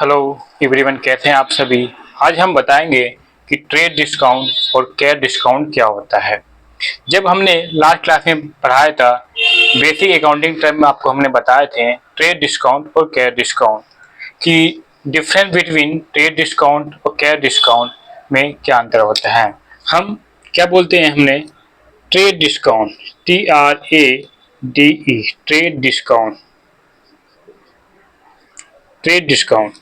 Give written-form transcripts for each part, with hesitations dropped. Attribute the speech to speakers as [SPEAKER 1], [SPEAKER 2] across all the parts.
[SPEAKER 1] Hello everyone, कैसे हैं आप सभी। आज हम बताएंगे कि ट्रेड डिस्काउंट और कैश डिस्काउंट क्या होता है। जब हमने लास्ट क्लास में पढ़ाया था बेसिक अकाउंटिंग टर्म में, आपको हमने बताए थे ट्रेड डिस्काउंट और कैश डिस्काउंट की डिफरेंस बिटवीन ट्रेड डिस्काउंट और कैश डिस्काउंट में क्या अंतर होता है। हम क्या बोलते हैं, हमने trade discount TRADE trade discount, trade discount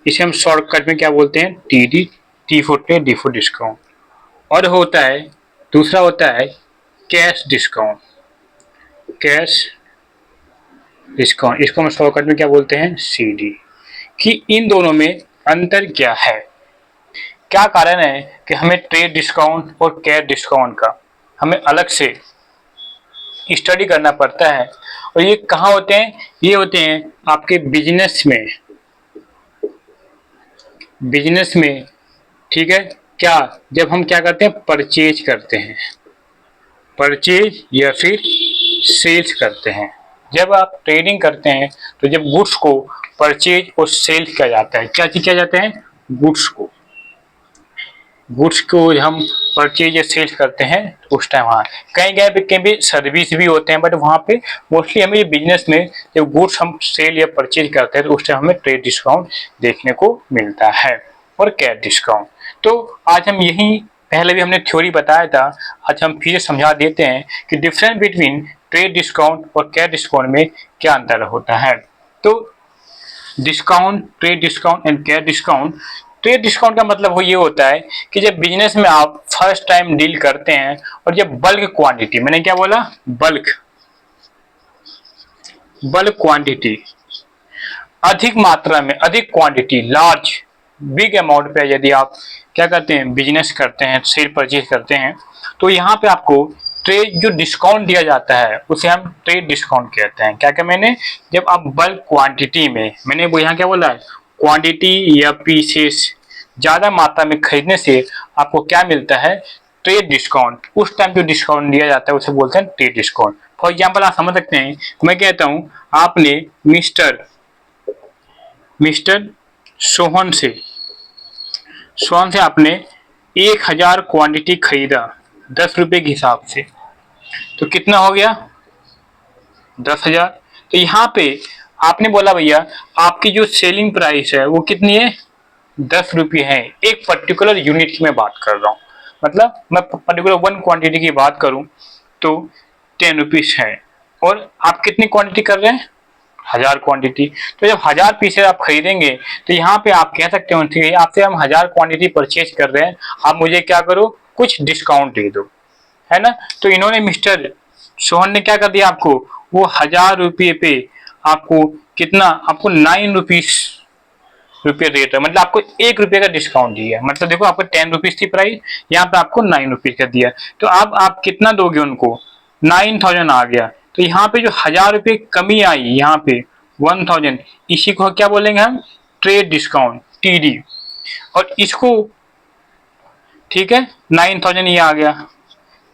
[SPEAKER 1] इसे हम शॉर्टकट में क्या बोलते हैं, TD, T for trade, D for discount. और होता है दूसरा होता है कैश डिस्काउंट, कैश डिस्काउंट इसको हम शॉर्टकट में क्या बोलते हैं, CD। कि इन दोनों में अंतर क्या है, क्या कारण है कि हमें ट्रेड डिस्काउंट और कैश डिस्काउंट का हमें अलग से स्टडी करना पड़ता है। और ये कहाँ होते हैं, ये होते हैं आपके बिजनेस में, बिजनेस में। ठीक है, क्या जब हम क्या करते हैं, परचेज करते हैं, परचेज या फिर सेल्स करते हैं। जब आप ट्रेडिंग करते हैं तो जब गुड्स को परचेज और सेल किया जाता है, क्या चीज किया जाता है, गुड्स को, गुड्स को हम परचेज या सेल्स करते हैं तो उस टाइम, हाँ कहीं कहीं भी सर्विस भी होते हैं, बट वहाँ पे मोस्टली हमें बिजनेस में जब गुड्स हम सेल या परचेज करते हैं तो उस टाइम हमें ट्रेड डिस्काउंट देखने को मिलता है और कैश डिस्काउंट। तो आज हम यही, पहले भी हमने थ्योरी बताया था, आज हम फिर समझा देते हैं कि डिफरेंस बिटवीन ट्रेड डिस्काउंट और कैश डिस्काउंट में क्या अंतर होता है। तो discount, trade discount and cash discount. Trade discount का मतलब वो ये होता है कि जब बिजनेस में आप फर्स्ट टाइम डील करते हैं और जब बल्क क्वांटिटी, मैंने क्या बोला, बल्क, बल्क क्वांटिटी, अधिक मात्रा में, अधिक क्वांटिटी, लार्ज, बिग अमाउंट पे यदि आप क्या करते हैं, बिजनेस करते हैं, सेल परचेज करते हैं, तो यहाँ पे आपको ट्रेड जो डिस्काउंट दिया जाता है उसे हम ट्रेड डिस्काउंट कहते हैं। क्या क्या मैंने, जब आप बल्क क्वांटिटी में, मैंने वो यहाँ क्या बोला है, क्वांटिटी या पीसेस ज्यादा मात्रा में खरीदने से आपको क्या मिलता है, ट्रेड डिस्काउंट। उस टाइम जो डिस्काउंट दिया जाता है उसे बोलते हैं ट्रेड डिस्काउंट। फॉर एग्जाम्पल आप समझ सकते हैं, मैं कहता हूँ आपने मिस्टर मिस्टर सोहन से, सोहन से आपने 1000 क्वांटिटी खरीदा 10 रुपए के हिसाब से, तो कितना हो गया, 10,000। तो यहाँ पे आपने बोला भैया आपकी जो सेलिंग प्राइस है वो कितनी है, 10 रुपये है। एक पर्टिकुलर यूनिट की मैं बात कर रहा हूँ, मतलब मैं पर्टिकुलर वन क्वांटिटी की बात करूँ तो 10 रुपीज है। और आप कितनी क्वांटिटी कर रहे हैं, 1000 क्वांटिटी। तो जब 1000 पीसेज आप खरीदेंगे तो यहाँ पे आप कह सकते हो ठीक है, आपसे हम 1000 क्वांटिटी परचेज कर रहे हैं, आप मुझे क्या करो, कुछ डिस्काउंट दे दो, है ना। तो इन्होंने, मिस्टर सोहन ने क्या कर दिया आपको, वो 1000 रुपये पे आपको कितना, आपको 9 रुपये रेट है, मतलब आपको 1 रुपये का डिस्काउंट दिया। मतलब देखो आपको 10 रुपीज थी प्राइस, यहाँ पे आपको 9 रुपीज का दिया। तो अब आप कितना दोगे उनको, 9000 आ गया। तो यहाँ पे जो 1000 रुपये कमी आई, यहाँ पे 1000, इसी को क्या बोलेंगे हम, ट्रेड डिस्काउंट, TD। और इसको, ठीक है, 9000 ये आ गया,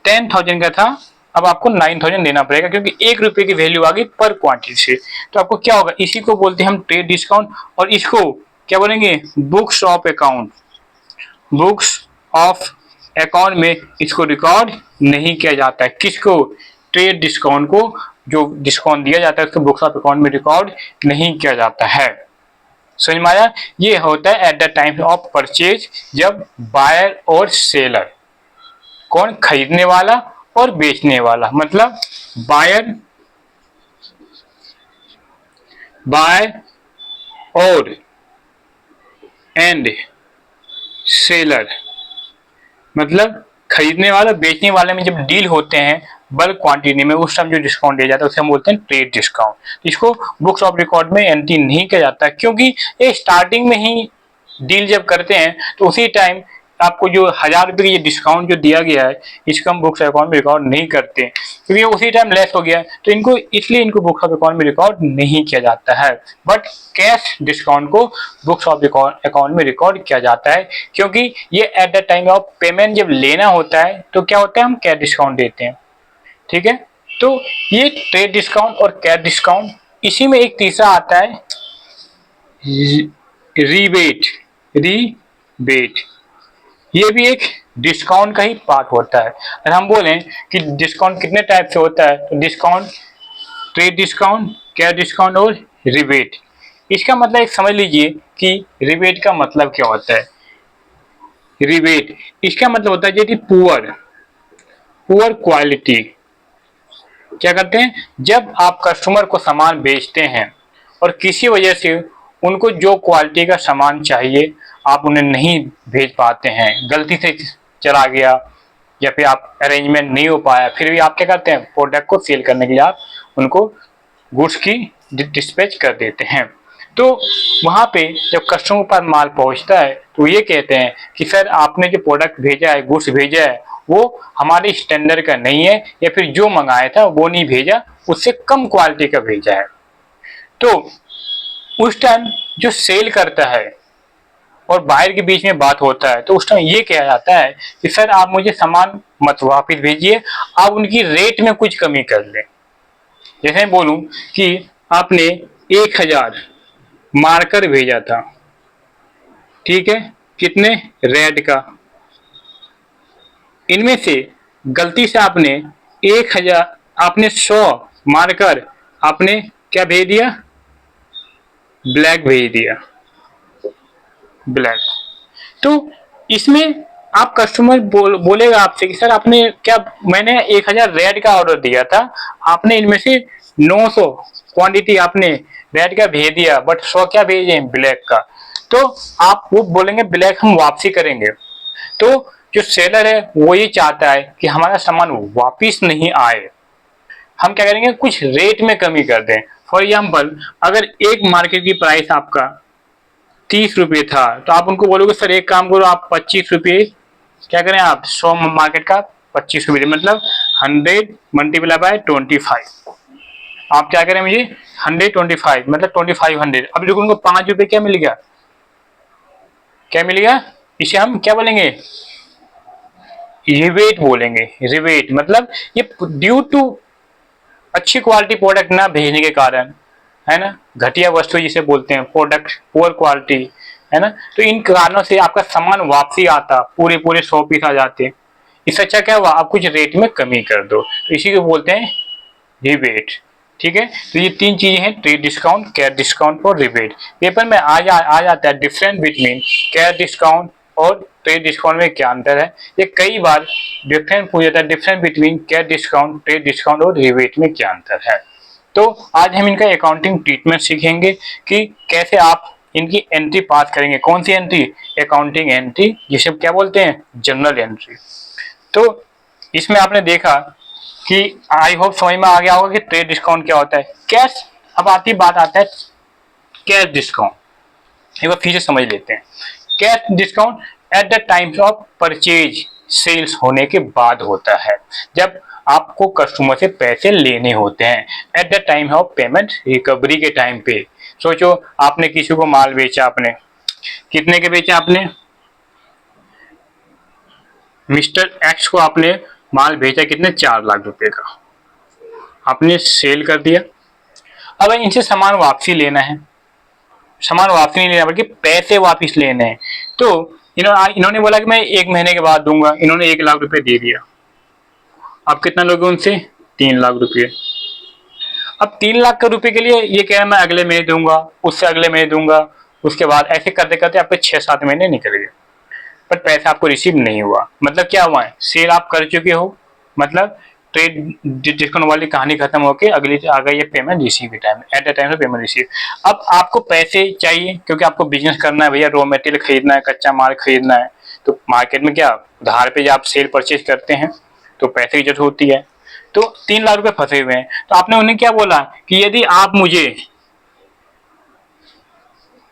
[SPEAKER 1] 10,000 का था, अब आपको 9000 देना पड़ेगा क्योंकि 1 रुपये की वैल्यू आ गई पर क्वांटिटी से। तो आपको क्या होगा, इसी को बोलते हैं हम ट्रेड डिस्काउंट। और इसको क्या बोलेंगे, books of account, books of account में इसको रिकॉर्ड नहीं किया जाता है। किसको, ट्रेड डिस्काउंट को, जो डिस्काउंट दिया जाता है उसको बुक्स ऑफ अकाउंट में रिकॉर्ड नहीं किया जाता है। समझ में आया, ये होता है eight the time of purchase, जब बायर और सेलर, कौन, खरीदने वाला और बेचने वाला, मतलब बायर, बायर और एंड सेलर, मतलब खरीदने वाला बेचने वाले में जब डील होते हैं बल्क क्वांटिटी में, उस टाइम जो डिस्काउंट दिया जाता है उसे हम बोलते हैं ट्रेड डिस्काउंट। इसको बुक्स ऑफ रिकॉर्ड में एंट्री नहीं किया जाता क्योंकि ये स्टार्टिंग में ही डील जब करते हैं तो उसी टाइम आपको जो 1000 रुपये की डिस्काउंट जो दिया गया है इसको हम बुक्स अकाउंट में रिकॉर्ड नहीं करते क्योंकि उसी टाइम लेस हो गया, तो इनको, इसलिए इनको बुक्स ऑफ अकाउंट में रिकॉर्ड नहीं किया जाता है। बट कैश डिस्काउंट को बुक्स ऑफ अकाउंट में रिकॉर्ड किया जाता है क्योंकि ये eight the time of payment जब लेना होता है तो क्या होता है, हम कैश डिस्काउंट देते हैं। ठीक है, तो ये ट्रेड डिस्काउंट और कैश डिस्काउंट। इसी में एक तीसरा आता है रीबेट, रीबेट ये भी एक डिस्काउंट का ही पार्ट होता है। अगर हम बोलें कि डिस्काउंट कितने टाइप से होता है, तो discount, trade discount, cash discount और रिबेट। इसका मतलब एक समझ लीजिए कि रिबेट का मतलब क्या होता है। रिबेट इसका मतलब होता है यदि पुअर, पुअर क्वालिटी, क्या करते हैं, जब आप कस्टमर को सामान बेचते हैं और किसी वजह से उनको जो क्वालिटी का सामान चाहिए आप उन्हें नहीं भेज पाते हैं, गलती से चला गया या फिर आप अरेंजमेंट नहीं हो पाया, फिर भी आप क्या करते हैं, प्रोडक्ट को सेल करने के लिए आप उनको गुड्स की डिस्पैच कर देते हैं। तो वहाँ पे जब कस्टमर पर माल पहुँचता है तो ये कहते हैं कि सर आपने जो प्रोडक्ट भेजा है, गुड्स भेजा है, वो हमारे स्टैंडर्ड का नहीं है या फिर जो मंगाया था वो नहीं भेजा, उससे कम क्वालिटी का भेजा है। तो उस टाइम जो सेल करता है और बाहर के बीच में बात होता है तो उस टाइम ये कहा जाता है कि सर आप मुझे सामान मत वापस भेजिए, आप उनकी रेट में कुछ कमी कर लें। जैसे मैं बोलूं कि आपने 1000 मार्कर भेजा था, ठीक है, कितने, रेड का, इनमें से गलती से आपने 1000, आपने 100 मार्कर आपने क्या भेज दिया, ब्लैक भेज दिया, ब्लैक। तो इसमें आप कस्टमर बोलेगा आपसे कि सर आपने क्या, मैंने 1000 रेड का ऑर्डर दिया था, आपने इनमें से 900 क्वांटिटी आपने रेड का भेज दिया बट 100 क्या भेजे, ब्लैक का। तो आप वो बोलेंगे ब्लैक हम वापसी करेंगे। तो जो सेलर है वो ये चाहता है कि हमारा सामान वापिस नहीं आए, हम क्या करेंगे, कुछ रेट में कमी कर दें। फॉर एग्जाम्पल अगर एक मार्केट की प्राइस आपका 30 रुपये था तो आप उनको बोलोगे सर एक काम करो आप 25 रुपये क्या करें, आप 100 मार्केट का 25 रुपये, मतलब 100 मल्टीप्लाई बाय 25, आप क्या करें मुझे 125 मतलब 2500। अब देखो उनको 5 रुपये क्या मिल गया, क्या मिल गया, इसे हम क्या बोलेंगे, रिबेट बोलेंगे। रिबेट मतलब ये ड्यू टू अच्छी क्वालिटी प्रोडक्ट ना भेजने के कारण, है ना, घटिया वस्तु जिसे बोलते हैं, प्रोडक्ट पुअर क्वालिटी, है ना, तो इन कारणों से आपका सामान वापसी आता, पूरे पूरे 100 पीस आ जाते। इससे अच्छा क्या हुआ, आप कुछ रेट में कमी कर दो, तो इसी को बोलते हैं रिबेट। ठीक है, तो ये तीन चीजें हैं, ट्रेड डिस्काउंट, कैश डिस्काउंट और रिबेट। पेपर में आ जाता है डिफरेंस बिटवीन कैश डिस्काउंट और ट्रेड डिस्काउंट में क्या अंतर है, ये कई बार डिफरेंस पूछ जाता है, difference between cash discount, trade discount और रिबेट में क्या अंतर है। तो आज हम इनका अकाउंटिंग ट्रीटमेंट सीखेंगे कि कैसे आप इनकी एंट्री पास करेंगे। कौन सी एंट्री, अकाउंटिंग एंट्री, जिसे क्या बोलते हैं, जनरल एंट्री। तो इसमें आपने देखा कि आई होप समझ में आ गया होगा कि ट्रेड डिस्काउंट क्या होता है, कैश। अब आती बात आता है कैश डिस्काउंट, एक बार फिर से समझ लेते हैं। Cash discount at the time of purchase, sales होने के बाद होता है, जब आपको कस्टमर से पैसे लेने होते हैं। Eight the time of payment, recovery के टाइम पे। सोचो आपने किसी को माल बेचा, आपने कितने के बेचा, आपने मिस्टर एक्स को आपने माल भेजा कितने, 4 लाख रुपए का, आपने सेल कर दिया। अब इनसे सामान वापसी लेना है, सामान वापसी नहीं लेना बल्कि पैसे वापस लेने हैं। तो इन्होंने बोला कि मैं 1 महीने के बाद दूंगा, इन्होंने 1 लाख रुपए दे दिया। अब कितना लोगे उनसे, 3 लाख रुपए। अब 3 लाख रुपए के लिए ये कह रहा है मैं अगले महीने दूंगा, उससे अगले महीने दूंगा, उसके बाद ऐसे करते करते आपके 6-7 महीने निकल गए, पर पैसा आपको रिसीव नहीं हुआ। मतलब क्या हुआ है, सेल आप कर चुके हो, मतलब ट्रेड डिस्काउंट वाली कहानी खत्म होके अगली आ गई है पेमेंट रिसीव के time, eight the time of payment receive. अब आपको पैसे चाहिए क्योंकि आपको बिजनेस करना है भैया, रॉ मटेरियल खरीदना है, कच्चा माल खरीदना है। तो मार्केट में क्या उधार पे जब आप सेल परचेज करते हैं तो पैसे की जरूरत होती है। तो 3 लाख रुपए फंसे हुए हैं, तो आपने उन्हें क्या बोला कि यदि आप मुझे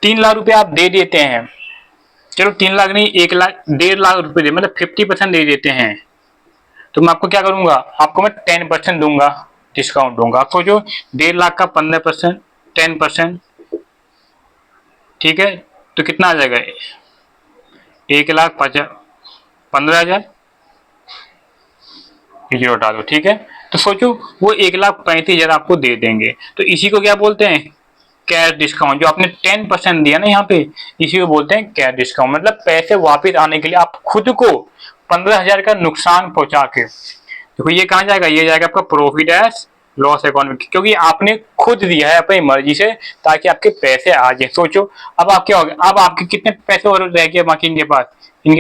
[SPEAKER 1] 3 लाख रुपए आप दे देते हैं, चलो 3 लाख नहीं, 1 लाख, 1.5 लाख रुपए दे, मतलब 50% दे देते हैं, तो मैं आपको क्या करूंगा, आपको मैं 10% दूंगा, डिस्काउंट दूंगा। आपको जो 1.5 लाख का 15%, 10%, ठीक है, तो कितना आ जाएगा, 1,15,000, जीरो हटा दो, ठीक है। तो सोचो वो 1,35,000 आपको दे देंगे, तो इसी को क्या बोलते हैं, कैश डिस्काउंट, जो आपने 10% दिया ना यहाँ पे, इसी को बोलते हैं कैश डिस्काउंट। मतलब पैसे वापस आने के लिए आप खुद को 15,000 का नुकसान पहुंचा के, देखो ये कहाँ जाएगा, ये जाएगा आपका प्रॉफिट एज लॉस अकाउंट में, क्योंकि आपने खुद दिया है अपनी मर्जी से ताकि आपके पैसे आ जाए। सोचो अब आप क्या हो गया, अब आपके कितने पैसे और रह गए बाकी इनके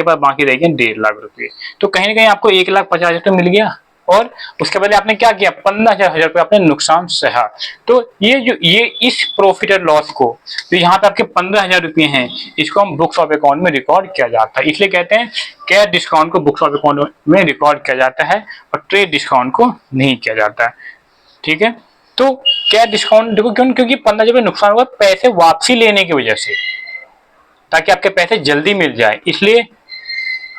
[SPEAKER 1] पास बाकी रह गए 1.5 लाख रुपए। तो कहीं ना कहीं आपको 1,50,000 तो मिल गया, और उसके बदले आपने क्या किया, 15,000 रुपये आपने नुकसान सहा। तो ये इस प्रॉफिट और लॉस को, तो यहाँ पे आपके 15,000 रुपये हैं, इसको हम बुक्स ऑफ अकाउंट में रिकॉर्ड किया जाता है। इसलिए कहते हैं कैश डिस्काउंट को बुक्स ऑफ अकाउंट में रिकॉर्ड किया जाता है और ट्रेड डिस्काउंट को नहीं किया जाता है। ठीक है, तो कैश डिस्काउंट देखो क्यों, क्योंकि 15,000 रुपये नुकसान हुआ पैसे वापसी लेने की वजह से, ताकि आपके पैसे जल्दी मिल जाए, इसलिए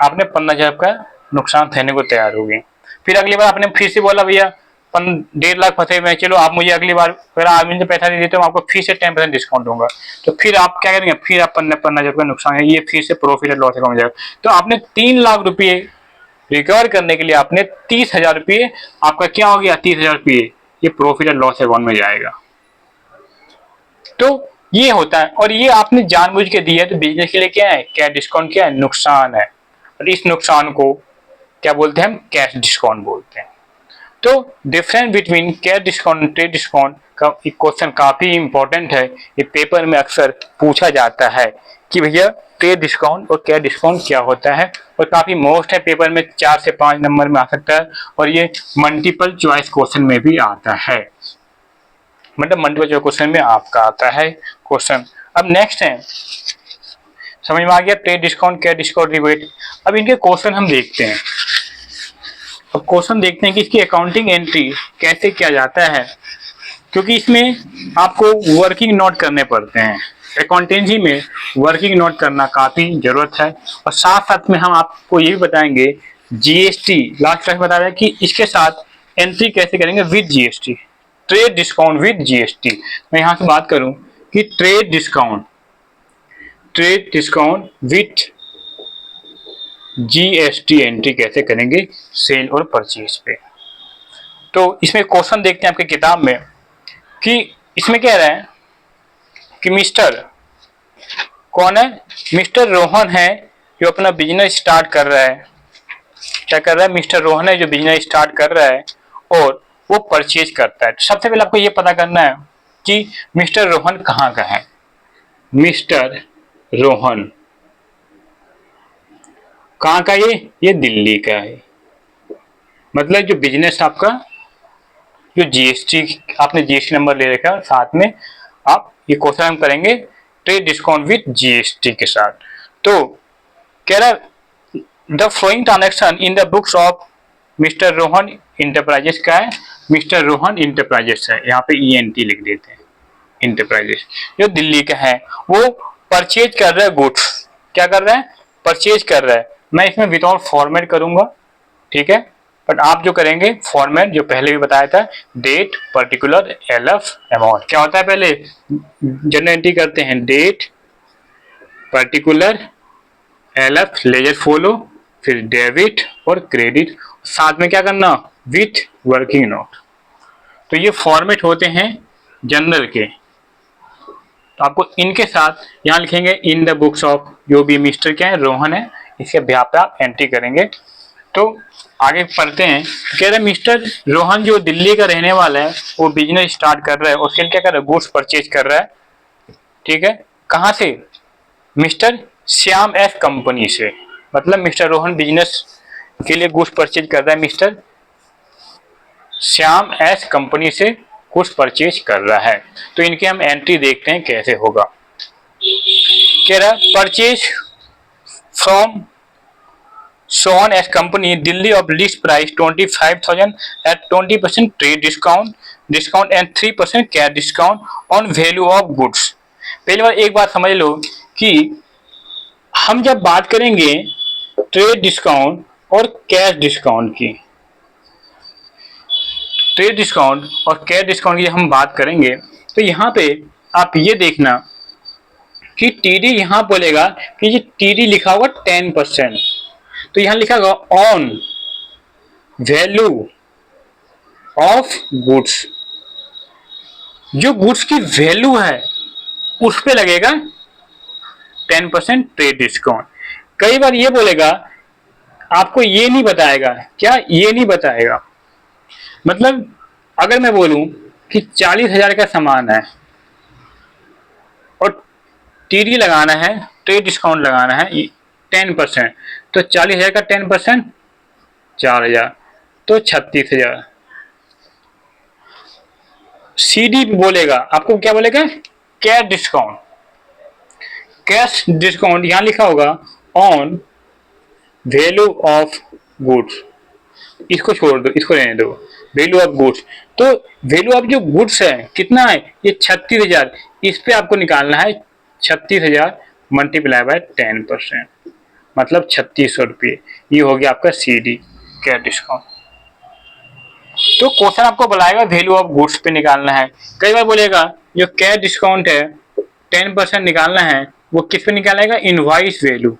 [SPEAKER 1] आपने 15,000 का नुकसान सहने को तैयार हो गए। फिर अगली बार आपने फिर से बोला भैया 1.5 लाख फंसे हुए, चलो आप मुझे अगली बार अगर आप मुझे पैसा दे देते हो, आपको फिर से 10% डिस्काउंट दूंगा। तो फिर आप क्या करेंगे, फिर आप 15,000 का नुकसान है, ये फिर से प्रॉफिट और लॉस अकाउंट में जाएगा। तो आपने 3 लाख रुपये रिकवर करने के लिए आपने 30,000 रुपये, आपका क्या हो गया, 30,000 रुपये ये प्रॉफिट और लॉस अकाउंट में जाएगा। तो ये होता है, और ये आपने जानबूझ के दिया है, तो बिजनेस के लिए क्या है, क्या डिस्काउंट, क्या है, नुकसान है, और इस नुकसान को क्या बोलते हैं, हम कैश डिस्काउंट बोलते हैं। तो डिफरेंस बिटवीन कैश डिस्काउंट और ट्रेड डिस्काउंट का एक क्वेश्चन काफी इंपॉर्टेंट है, ये पेपर में अक्सर पूछा जाता है कि भैया ट्रेड डिस्काउंट और कैश डिस्काउंट क्या होता है, और काफी मोस्ट है, पेपर में 4 से 5 नंबर में आ सकता है, और ये मल्टीपल चॉइस क्वेश्चन में भी आता है, मतलब मल्टीपल चॉइस क्वेश्चन में आपका आता है क्वेश्चन। अब नेक्स्ट है, समझ में आ गया trade discount, cash discount, rebate. अब इनके क्वेश्चन हम देखते हैं। अब क्वेश्चन देखते हैं कि इसकी अकाउंटिंग एंट्री कैसे किया जाता है, क्योंकि इसमें आपको वर्किंग नोट करने पड़ते हैं। अकाउंटेंसी में वर्किंग नोट करना काफी जरूरत है, और साथ साथ में हम आपको ये भी बताएंगे जीएसटी, लास्ट क्लास में बताया कि इसके साथ एंट्री कैसे करेंगे with GST, trade discount with GST. मैं यहाँ से बात करूं कि trade discount with GST entry कैसे करेंगे सेल और परचेज पे। तो इसमें क्वेश्चन देखते हैं आपकी किताब में कि इसमें क्या रहा है कि मिस्टर कौन है, मिस्टर रोहन है जो अपना बिजनेस स्टार्ट कर रहा है। क्या कर रहा है, मिस्टर रोहन है जो बिजनेस स्टार्ट कर रहा है और वो परचेज करता है। सबसे पहले आपको ये पता करना है कि मिस्टर रोहन कहाँ का है। मिस्टर रोहन कहाँ का, ये दिल्ली का है। मतलब जो बिजनेस आपका, जो जीएसटी आपने जीएसटी नंबर ले रखा है, साथ में आप ये क्वेश्चन हम करेंगे ट्रेड डिस्काउंट विद जीएसटी के साथ। तो कह रहा the flowing transaction in the books of mister Rohan enterprises का है, मिस्टर रोहन इंटरप्राइजेस है, यहाँ पे ईएनटी लिख देते हैं, इंटरप्राइजेस जो दिल्ली का है। वो परचेज कर रहा है गुड्स, क्या कर रहा है, परचेज कर रहा है। मैं इसमें विदाउट फॉर्मेट करूंगा, ठीक है, बट आप जो करेंगे फॉर्मेट जो पहले भी बताया था, डेट पर्टिकुलर एलएफ अमाउंट। क्या होता है, पहले जनरल एंट्री करते हैं date particular LF ledger folio, फिर डेबिट और क्रेडिट, साथ में क्या करना विथ वर्किंग नोट। तो ये फॉर्मेट होते हैं जनरल के। तो आपको इनके साथ यहाँ लिखेंगे इन द बुक्स ऑफ, जो भी मिस्टर क्या है रोहन है, इसके ब्याह पे आप एंट्री करेंगे। तो आगे पढ़ते हैं, कह रहे मिस्टर रोहन जो दिल्ली का रहने वाला है वो बिजनेस स्टार्ट कर रहा है, उसके लिए क्या कर रहा है, गुड्स परचेज कर रहा है, ठीक है। कहाँ से, मिस्टर श्याम एस कंपनी से, मतलब मिस्टर रोहन बिजनेस के लिए गुड्स परचेज कर रहा है, मिस्टर श्याम एस कंपनी से गुड्स परचेज कर रहा है। तो इनके हम एंट्री देखते हैं कैसे होगा। कह रहा purchase from shown as company Delhi of list price 25,000 at 20% trade discount and 3% cash discount on value of goods। पहली बार एक बात समझ लो कि हम जब बात करेंगे ट्रेड डिस्काउंट और कैश डिस्काउंट की, ट्रेड डिस्काउंट और कैश डिस्काउंट की हम बात करेंगे, तो यहाँ पे आप ये देखना कि टीडी यहाँ बोलेगा कि ये टीडी लिखा होगा 10%, तो यहां लिखा होगा ऑन वैल्यू ऑफ गुड्स। जो गुड्स की वैल्यू है उस पे लगेगा 10% ट्रेड डिस्काउंट। कई बार ये बोलेगा, आपको ये नहीं बताएगा, क्या ये नहीं बताएगा, मतलब अगर मैं बोलूं कि 40,000 का सामान है और टीडी लगाना है, ट्रेड डिस्काउंट लगाना है 10%, तो 40,000 का 10% 4,000, तो 36,000। सीडी बोलेगा, आपको क्या बोलेगा, कैश डिस्काउंट। कैश डिस्काउंट यहां लिखा होगा ऑन वैल्यू ऑफ गुड्स, इसको छोड़ दो, इसको रहने दो, वैल्यू ऑफ गुड्स। तो वैल्यू ऑफ जो गुड्स है कितना है, ये 36,000, इस पे आपको निकालना है 36,000 मल्टीप्लाई बाय 10%, मतलब 3600 रुपये। ये हो गया आपका सीडी, कैश डिस्काउंट। तो क्वेश्चन आपको बुलाएगा वैल्यू ऑफ गुड्स पे निकालना है। कई बार बोलेगा जो कैश डिस्काउंट है 10% निकालना है, वो किस पे निकालेगा, इनवॉइस वैल्यू,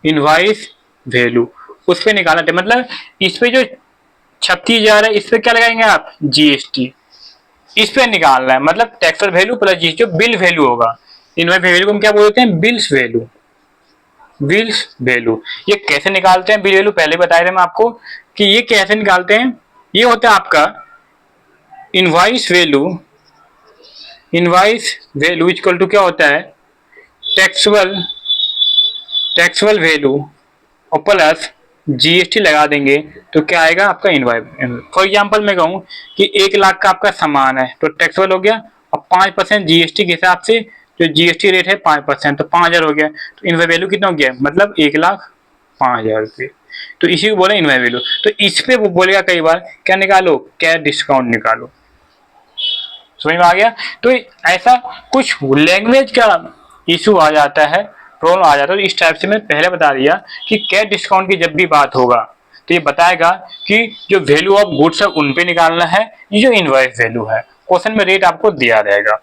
[SPEAKER 1] इनवॉइस वैल्यू उस पे निकालना है। मतलब इस पे जो 36,000 है, इस पे क्या लगाएंगे आप, जीएसटी, इस पे निकालना है, मतलब टैक्सेबल वैल्यू प्लस जीएसटी, जो बिल वैल्यू होगा। इनवॉइस वैल्यू को हम क्या बोलते हैं, बिल्स वैल्यू, बिल्स वैल्यू। ये कैसे निकालते हैं बिल वैल्यू, पहले बताया था मैं आपको कि ये कैसे निकालते हैं। ये होता है आपका invoice value, invoice value equal to क्या होता है, टैक्सेबल, टैक्सेबल वैल्यू और प्लस जीएसटी लगा देंगे तो क्या आएगा आपका इनवॉइस। फॉर एग्जांपल मैं कहूँ कि 1 लाख का आपका सामान है तो टैक्सेबल हो गया, और 5% जीएसटी के हिसाब से जो जीएसटी रेट है 5%, तो 5,000 हो गया, तो इनवॉइस वैल्यू कितना हो गया, मतलब 1,05,000 रुपये। तो इसी को बोले इनवॉइस वैल्यू। तो इस पे वो बोलेगा कई बार क्या निकालो, कैश डिस्काउंट निकालो। समझ में आ गया। तो ऐसा कुछ लैंग्वेज का इशू आ जाता है, प्रॉब्लम आ जाता है, तो इस टाइप से मैं पहले बता दिया कि कैश डिस्काउंट की जब भी बात होगा तो ये बताएगा कि जो वैल्यू ऑफ गुड्स है उन पे निकालना है, ये जो इनवॉइस वैल्यू है, क्वेश्चन में रेट आपको दिया रहेगा।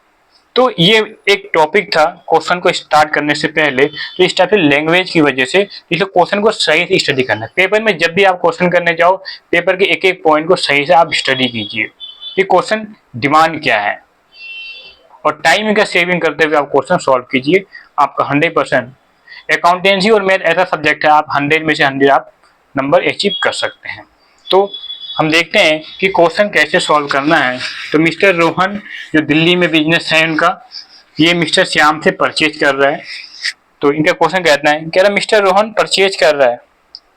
[SPEAKER 1] तो ये एक टॉपिक था क्वेश्चन को स्टार्ट करने से पहले। तो इस टाइप से लैंग्वेज की वजह से इसलिए क्वेश्चन को सही से स्टडी करना है। पेपर में जब भी आप क्वेश्चन करने जाओ, पेपर के एक एक पॉइंट को सही से आप स्टडी कीजिए कि क्वेश्चन डिमांड क्या है, और टाइम का सेविंग करते हुए आप क्वेश्चन सॉल्व कीजिए। आपका 100%, अकाउंटेंसी और मैथ ऐसा सब्जेक्ट है, आप 100 में से 100 आप नंबर अचीव कर सकते हैं। तो हम देखते हैं कि क्वेश्चन कैसे सॉल्व करना है। तो मिस्टर रोहन जो दिल्ली में बिजनेस है उनका, ये मिस्टर श्याम से परचेज कर रहा है। तो इनका क्वेश्चन कहता है, कह रहा मिस्टर रोहन परचेज कर रहा है,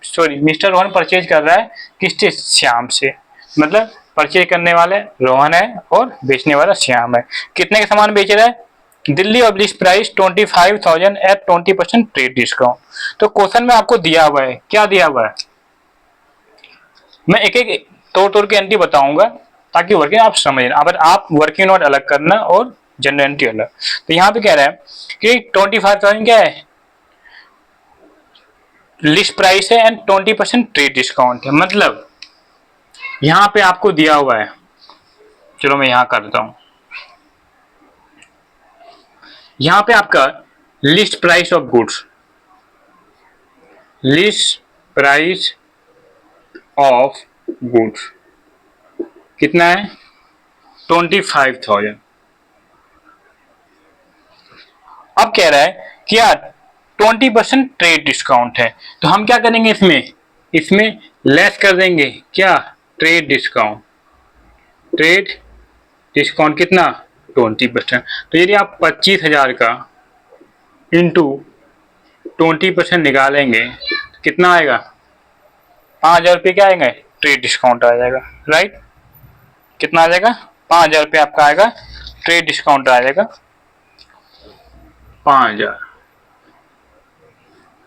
[SPEAKER 1] सॉरी मिस्टर रोहन परचेज कर रहा है किससे, श्याम से, मतलब परचेज करने वाले रोहन है और बेचने वाला श्याम है। कितने का सामान बेच रहा है, दिल्ली और list price 25,000 at 20% trade discount. तो क्वेश्चन में आपको दिया हुआ है, क्या दिया हुआ है, मैं एक एक तोड़ के एंट्री बताऊंगा ताकि वर्किंग आप समझ लेना। अगर आप वर्किंग नोट अलग करना और जनरल एंट्री अलग। तो यहाँ पे कह रहा है कि 25,000 क्या है, लिस्ट प्राइस है एंड 20% ट्रेड डिस्काउंट है। मतलब यहाँ पे आपको दिया हुआ है, चलो मैं यहाँ कर देता हूँ, यहाँ पे आपका list price of goods, list price of goods कितना है, 25,000। अब कह रहा है कि यार 20% ट्रेड डिस्काउंट है, तो हम क्या करेंगे, इसमें लेस कर देंगे क्या, ट्रेड डिस्काउंट, ट्रेड डिस्काउंट कितना 20%। तो यदि आप 25,000 का इंटू 20% निकालेंगे कितना आएगा, 5,000 रुपये क्या आएंगे, ट्रेड डिस्काउंट आ जाएगा, राइट। कितना आ जाएगा, 5,000 रुपये आपका आएगा, ट्रेड डिस्काउंट आ जाएगा 5,000।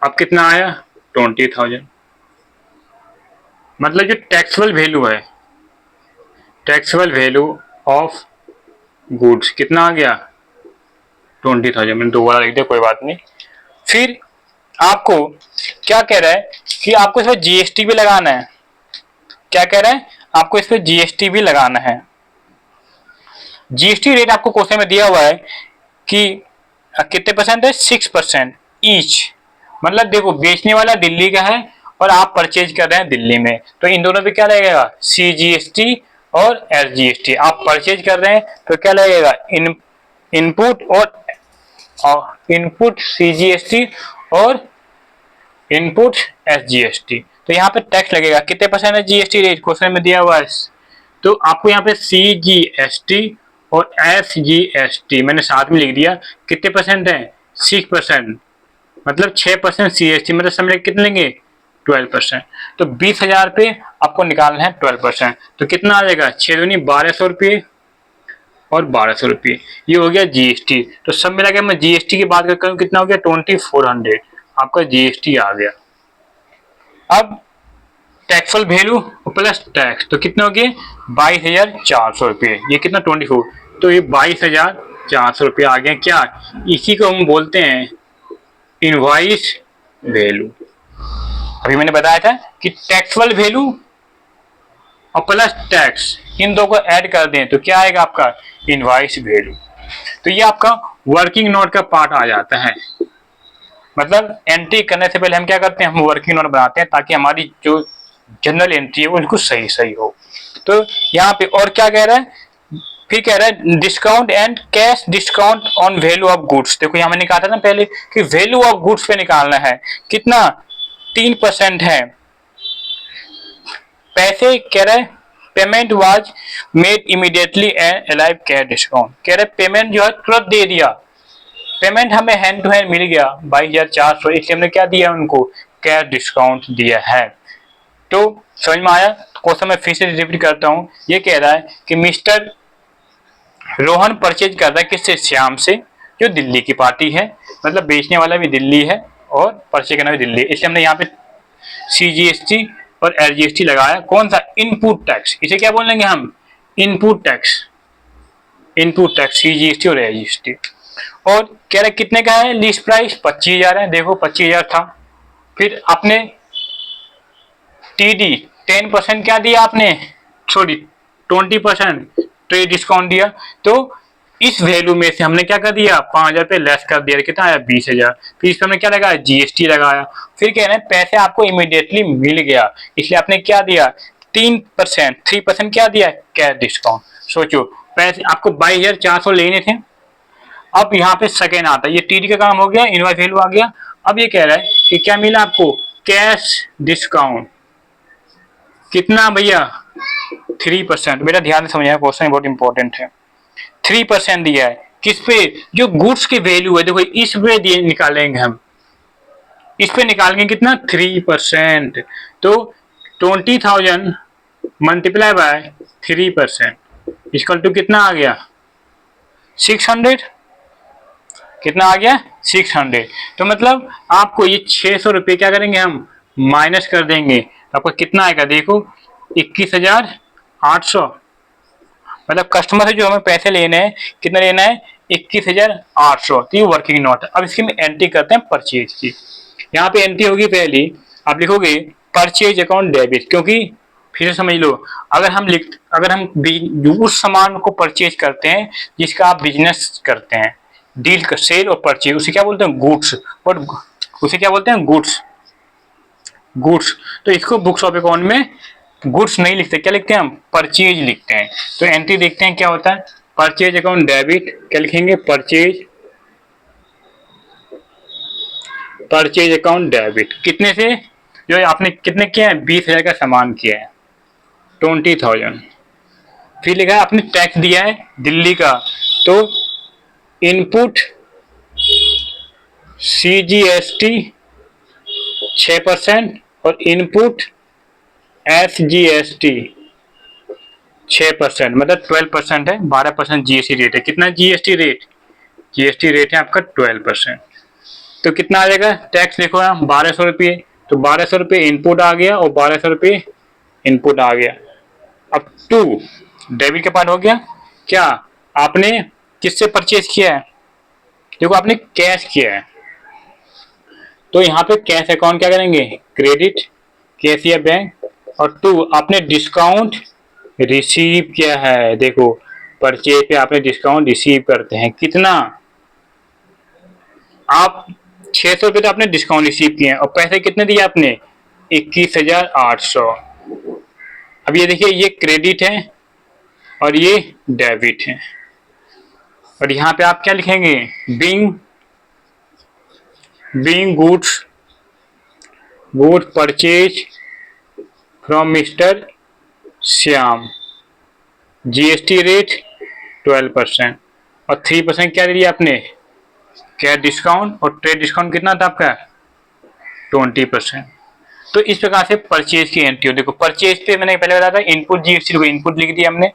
[SPEAKER 1] अब कितना आया, 20,000। मतलब जो टैक्सेबल वैल्यू है, टैक्सेबल वैल्यू ऑफ गुड्स कितना आ गया, 20,000। मैंने दोबारा लिख दिया, कोई बात नहीं। फिर आपको क्या कह रहा है कि आपको इसमें जीएसटी भी लगाना है। क्या कह रहा है, आपको इस पे जीएसटी भी लगाना है। जीएसटी रेट आपको क्वेश्चन में दिया हुआ है कि कितने परसेंट है, 6% ईच। मतलब देखो बेचने वाला दिल्ली का है और आप परचेज कर रहे हैं दिल्ली में, तो इन दोनों पे क्या लगेगा, सीजीएसटी और एसजीएसटी। आप परचेज कर रहे हैं तो क्या लगेगा, इनपुट और और इनपुट CGST और इनपुट SGST। तो यहाँ पे टैक्स लगेगा, कितने परसेंट है GST रेट, क्वेश्चन में दिया हुआ है। तो आपको यहाँ पे CGST और SGST मैंने साथ में लिख दिया, कितने परसेंट है, 6%, मतलब 6% CST, मतलब समझ कितने लेंगे, 12%। तो 20,000 पे आपको निकालना है 12%, तो कितना आ जाएगा, 6 दूनी 1200 रुपये और 1200 रुपये, ये हो गया GST। तो सब मिला के मैं GST की बात करूँ कितना हो गया, 2400 आपका GST आ गया। अब टैक्सफुल वैल्यू प्लस टैक्स, तो कितने हो गए, 22,400 रुपये, ये कितना 24, तो ये 22,400 रुपये आ गया। क्या, इसी को हम बोलते हैं इनवॉइस वैल्यू। अभी मैंने बताया था कि टैक्सफुल वैल्यू और प्लस टैक्स इन दो को ऐड कर दें तो क्या आएगा आपका, इनवॉइस वैल्यू। तो ये आपका वर्किंग नोट का पार्ट आ जाता है। मतलब एंट्री करने से पहले हम क्या करते हैं, हम वर्किंग नोट बनाते हैं ताकि हमारी जो जनरल एंट्री है वो उनको सही सही हो। तो यहाँ पे और क्या कह रहा है, फिर कह रहा है discount and cash discount on value of goods. देखो यहाँ मैंने कहा था ना पहले कि वैल्यू ऑफ गुड्स पे निकालना है, कितना, 3% है। पैसे कह रहा है payment was made immediately and alive cash discount, कह रहे पेमेंट जो है तुरंत दे दिया, पेमेंट हमें हैंड टू हैंड मिल गया 22,400, इसलिए हमने क्या दिया उनको, कैश डिस्काउंट दिया है। तो समझ में आया, क्वेश्चन मैं फिर से रिपीट करता हूँ। ये कह रहा है कि मिस्टर रोहन परचेज कर रहा है किससे, श्याम से, जो दिल्ली की पार्टी है, मतलब बेचने वाला भी दिल्ली है और परचेज करना भी दिल्ली, इसलिए हमने यहाँ पे CGST और SGST लगाया। कौन सा, इनपुट टैक्स, इसे क्या बोलेंगे हम, input tax, input tax CGST और SGST। और कह रहे कितने का है, लिस्ट प्राइस 25,000 है, देखो 25,000 था। फिर आपने TD 10% क्या दिया आपने, सॉरी 20% ट्रेड डिस्काउंट दिया। तो इस वैल्यू में से हमने क्या कर दिया, 5,000 रुपये लेस कर दिया, कितना आया 20,000। फिर इस पर हमने क्या लगाया, GST लगाया। फिर कह रहे हैं पैसे आपको इमीडिएटली मिल गया, इसलिए आपने क्या दिया, 3% क्या दिया, कैश डिस्काउंट। सोचो पैसे आपको 22,400 लेने थे। अब यहाँ पे सेकेंड आता है, ये TD का काम हो गया, इनवॉइस वैल्यू आ गया। अब ये कह रहा है कि क्या मिला आपको, कैश डिस्काउंट, कितना भैया, 3%। बेटा ध्यान से समझिए, क्वेश्चन बहुत इंपॉर्टेंट है। 3% दिया है, किस पे, जो गुड्स की वैल्यू है, देखो इस पे दिए निकालेंगे हम, इस पे निकालेंगे कितना, 3%। तो 20,000 मल्टीप्लाई बाय 3% इक्वल टू कितना आ गया, 600, कितना आ गया, 600। तो मतलब आपको ये 600 रुपये क्या करेंगे हम, माइनस कर देंगे, आपको कितना आएगा, देखो 21,800। मतलब कस्टमर से जो हमें पैसे लेने हैं, कितना लेना है, 21,800। तो ये वर्किंग नोट है। अब इसकी में एंट्री करते हैं परचेज की। यहाँ पे एंट्री होगी पहली, आप लिखोगे परचेज अकाउंट डेबिट, क्योंकि फिर से समझ लो, अगर हम उस सामान को परचेज करते हैं जिसका आप बिजनेस करते हैं, डील का सेल और परचेज, उसे क्या बोलते हैं, गुड्स, और उसे क्या बोलते हैं, गुड्स। तो इसको बुक्स ऑफ अकाउंट में गुड्स नहीं लिखते, क्या लिखते हैं हम, परचेज लिखते हैं। तो एंट्री देखते हैं क्या होता है, परचेज अकाउंट डेबिट, क्या लिखेंगे, परचेज अकाउंट डेबिट, कितने से, जो आपने कितने किया है, 20,000 का सामान किया है, 20,000। फिर लिखा है आपने टैक्स दिया है दिल्ली का, तो इनपुट CGST 6% और इनपुट SGST 6%, मतलब 12% है, 12% GST रेट है। कितना GST रेट, GST रेट है आपका 12%। तो कितना आ जाएगा, टैक्स देखो यहाँ 1,200 रुपये, तो 1,200 रुपये इनपुट आ गया और 1,200 रुपये इनपुट आ गया। अब टू डेबिट का पार्ट हो गया। क्या आपने किससे परचेज किया है, देखो आपने कैश किया है, तो यहाँ पे कैश अकाउंट क्या करेंगे, क्रेडिट, कैश या बैंक। और टू आपने डिस्काउंट रिसीव किया है, देखो परचेज पे आपने डिस्काउंट रिसीव करते हैं, कितना, आप 600 रुपये तो आपने डिस्काउंट रिसीव किए हैं और पैसे कितने दिए आपने, 21,800। अब ये देखिए, ये क्रेडिट है और ये डेबिट है। और यहाँ पे आप क्या लिखेंगे, being being goods purchase from mister Shyam, GST rate 12% और 3% क्या दे दिया आपने कैश डिस्काउंट, और ट्रेड डिस्काउंट कितना था आपका 20%। तो इस प्रकार से परचेज की एंट्री हो। देखो परचेज पे मैंने पहले बताया था इनपुट जीएसटी को इनपुट लिख दिया हमने,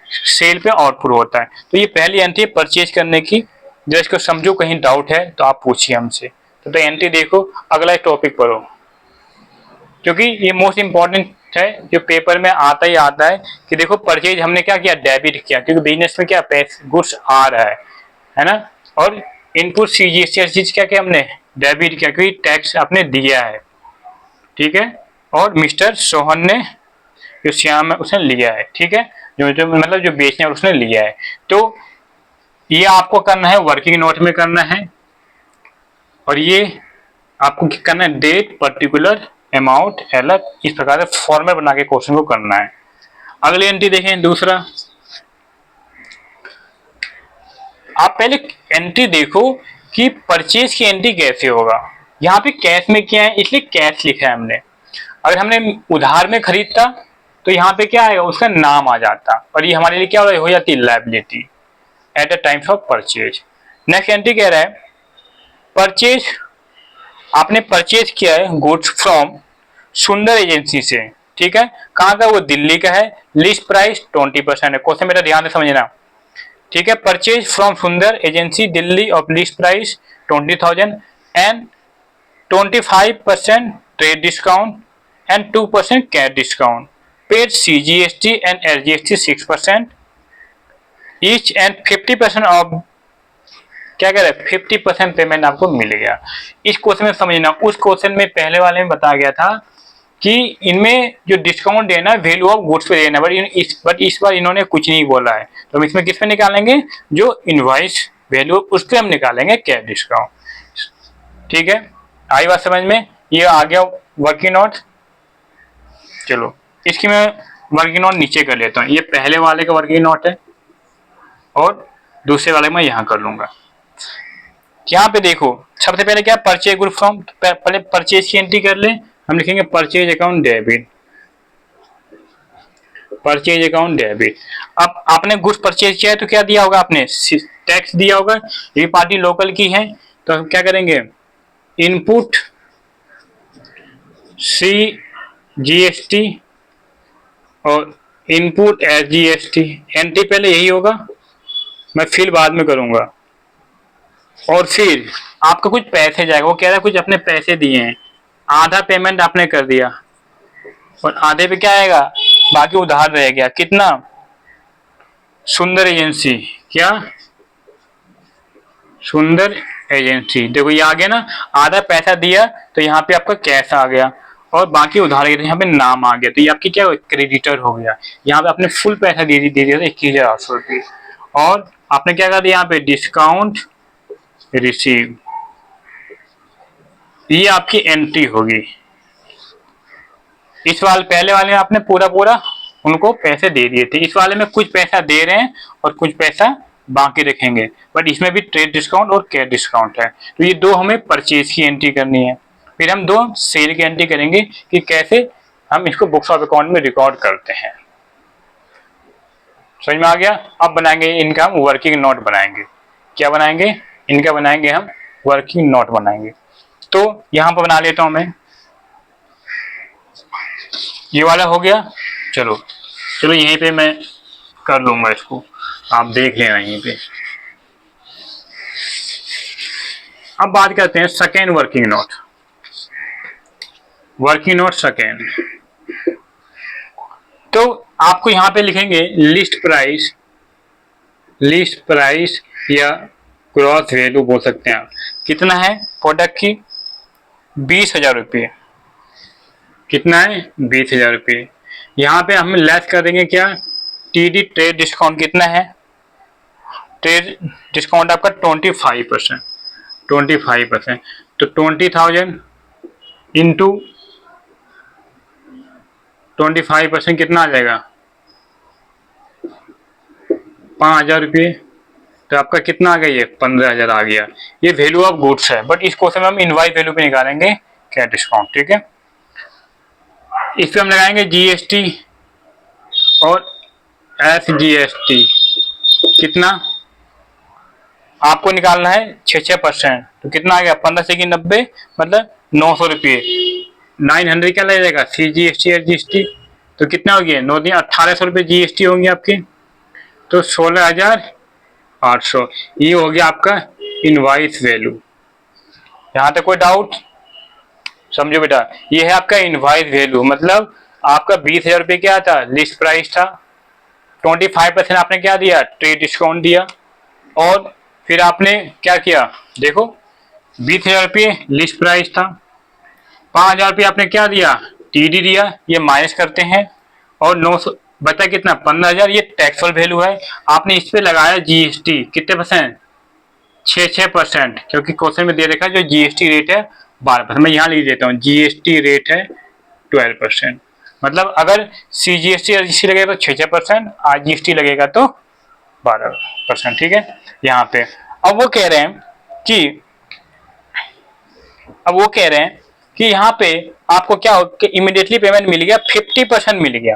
[SPEAKER 1] सेल पे आउटपुट होता है। तो ये पहली एंट्री परचेज करने की। जब इसको समझो, कहीं डाउट है तो आप पूछिए हमसे। तो एंट्री देखो, अगला टॉपिक पढ़ो, क्योंकि ये मोस्ट इंपॉर्टेंट है, जो पेपर में आता ही आता है कि देखो परचेज हमने क्या किया, डेबिट किया, क्योंकि बिजनेस में क्या पैसे गुड्स आ रहा है ना। और इनपुट सीजीएसटी क्या किया हमने, डेबिट किया, क्योंकि टैक्स आपने दिया है, ठीक है। और मिस्टर सोहन ने, जो श्याम है उसने लिया है, ठीक है, जो मतलब जो बेचने उसने लिया है। तो ये आपको करना है वर्किंग नोट में करना है, और ये आपको क्या करना है, डेट पर्टिकुलर अमाउंट अलग, इस प्रकार से फॉर्मेट बना के क्वेश्चन को करना है। अगली एंट्री देखें, दूसरा, आप पहले एंट्री देखो कि परचेज की एंट्री कैसे होगा। यहाँ पे कैश में क्या है, इसलिए कैश लिखा है हमने। अगर हमने उधार में खरीदता तो यहाँ पे क्या आएगा, उसका नाम आ जाता, और ये हमारे लिए क्या हो जाती है, liability at the times of purchase. Next entry कह रहा है परचेज, आपने परचेज किया है गुड्स फ्रॉम सुंदर एजेंसी से, ठीक है। कहाँ का, वो दिल्ली का है, लिस्ट प्राइस 20% है। क्वेश्चन मेरा ध्यान से समझना, ठीक है। परचेज फ्रॉम सुंदर agency Delhi of list price 20,000 and 25% trade discount and 2% cash discount, paid CGST and SGST 6% each and 50% of, क्या कह रहे हैं, 50% पेमेंट आपको मिल गया। इस क्वेश्चन में समझना, उस क्वेश्चन में पहले वाले में बताया गया था कि इनमें जो डिस्काउंट देना है वैल्यू ऑफ गुड्स पे देना, बट इस बार इन्होंने कुछ नहीं बोला है। तो हम इसमें किस पे निकालेंगे, जो इनवॉइस वैल्यू उस पर हम निकालेंगे कैश डिस्काउंट, ठीक है। आई बात समझ में, ये आ गया वर्किंग नोट। चलो इसकी मैं वर्किंग नोट नीचे कर लेता हूँ। ये पहले वाले का वर्किंग नोट है और दूसरे वाले में यहाँ कर लूंगा। यहाँ पे देखो सबसे पहले क्या, परचेज गुड फ्रॉम, पहले परचेज की एंट्री कर ले। हम लिखेंगे purchase account debit, purchase account debit. अब आपने गुड्स परचेज किया है तो क्या दिया होगा, आपने टैक्स दिया होगा। ये पार्टी लोकल की है तो हम क्या करेंगे, इनपुट सी जीएसटी और इनपुट एसजीएसटी। एंट्री पहले यही होगा, मैं फिर बाद में करूंगा। और फिर आपका कुछ पैसे जाएगा, वो कह रहा है कुछ अपने पैसे दिए हैं, आधा पेमेंट आपने कर दिया और आधे पे क्या आएगा, बाकी उधार रह गया। कितना, सुंदर एजेंसी, क्या सुंदर एजेंसी, देखो ये आ गया ना, आधा पैसा दिया तो यहाँ पे आपका कैश आ गया और बाकी उधार गया, यहाँ पे नाम आ गया, तो ये आपकी क्या क्रेडिटर हो गया। यहाँ पे आपने फुल पैसा दे दिया 21,800 रुपये, और आपने क्या कर दिया यहाँ पे डिस्काउंट रिसीव, ये आपकी एंट्री होगी। इस वाले पहले वाले में आपने पूरा पूरा उनको पैसे दे दिए थे, इस वाले में कुछ पैसा दे रहे हैं और कुछ पैसा बाकी रखेंगे, बट इसमें भी ट्रेड डिस्काउंट और कैश डिस्काउंट है। तो ये दो हमें परचेज की एंट्री करनी है, फिर हम दो सेल की एंट्री करेंगे कि कैसे हम इसको बुक्स ऑफ अकाउंट में रिकॉर्ड करते हैं। समझ में आ गया। अब बनाएंगे इनका हम वर्किंग नोट बनाएंगे। क्या बनाएंगे, इनका बनाएंगे हम वर्किंग नोट बनाएंगे। तो यहां पर बना लेता हूं मैं, ये वाला हो गया। चलो चलो यहीं पे मैं कर लूंगा इसको, आप देख लेना यहीं पे। अब बात करते हैं second working note, working note second. तो आपको यहां पे लिखेंगे लिस्ट प्राइस, लिस्ट प्राइस या ग्रॉस वैल्यू बोल सकते हैं आप। कितना है प्रोडक्ट की, 20,000 रुपये। कितना है, 20,000 रुपये। यहाँ पे हम लेस कर देंगे क्या, टीडी ट्रेड डिस्काउंट कितना है, ट्रेड डिस्काउंट आपका 25%, 25%। तो 20,000 इंटू 25% कितना आ जाएगा, 5,000 रुपये। तो आपका कितना आ गया, ये 15,000 आ गया। ये वैल्यू ऑफ गुड्स है, बट इस क्वेश्चन में हम इनवॉइस वैल्यू पे निकालेंगे क्या डिस्काउंट, ठीक है। इस पे हम लगाएंगे जीएसटी और एसजीएसटी, कितना आपको निकालना है 6%, तो कितना आ गया 15 से 90 मतलब 900 रुपये। 900 क्या लगेगा C G S T S G S T, तो कितना हो गया 9 दिन 1800 रुपये जीएसटी होंगे आपके, तो 16,800 ये हो गया आपका इनवाइस वैल्यू। यहाँ तक कोई डाउट? समझो बेटा, ये है आपका इनवाइस वैल्यू, मतलब आपका 20,000 रुपये क्या था, लिस्ट प्राइस था, 25% आपने क्या दिया, ट्रेड डिस्काउंट दिया, और फिर आपने क्या किया, देखो 20,000 रुपये लिस्ट प्राइस था, 5,000 रुपये आपने क्या दिया, टीडी दिया, ये माइनस करते हैं, और 900 बचा कितना 15,000, ये टैक्सफुल वैल्यू है। आपने इस पे लगाया जीएसटी, कितने परसेंट, 6%, क्योंकि क्वेश्चन में दे रखा है जो जीएसटी रेट है 12%, मैं यहाँ लिख देता हूँ जीएसटी रेट है 12%, मतलब अगर सीजीएसटी रजिस्ट्री लगेगा तो 6%, आरजीएसटी लगेगा तो 12%, ठीक है। यहाँ पे अब वो कह रहे हैं कि यहाँ पे आपको क्या हो कि इमीडिएटली पेमेंट मिल गया, 50% मिल गया।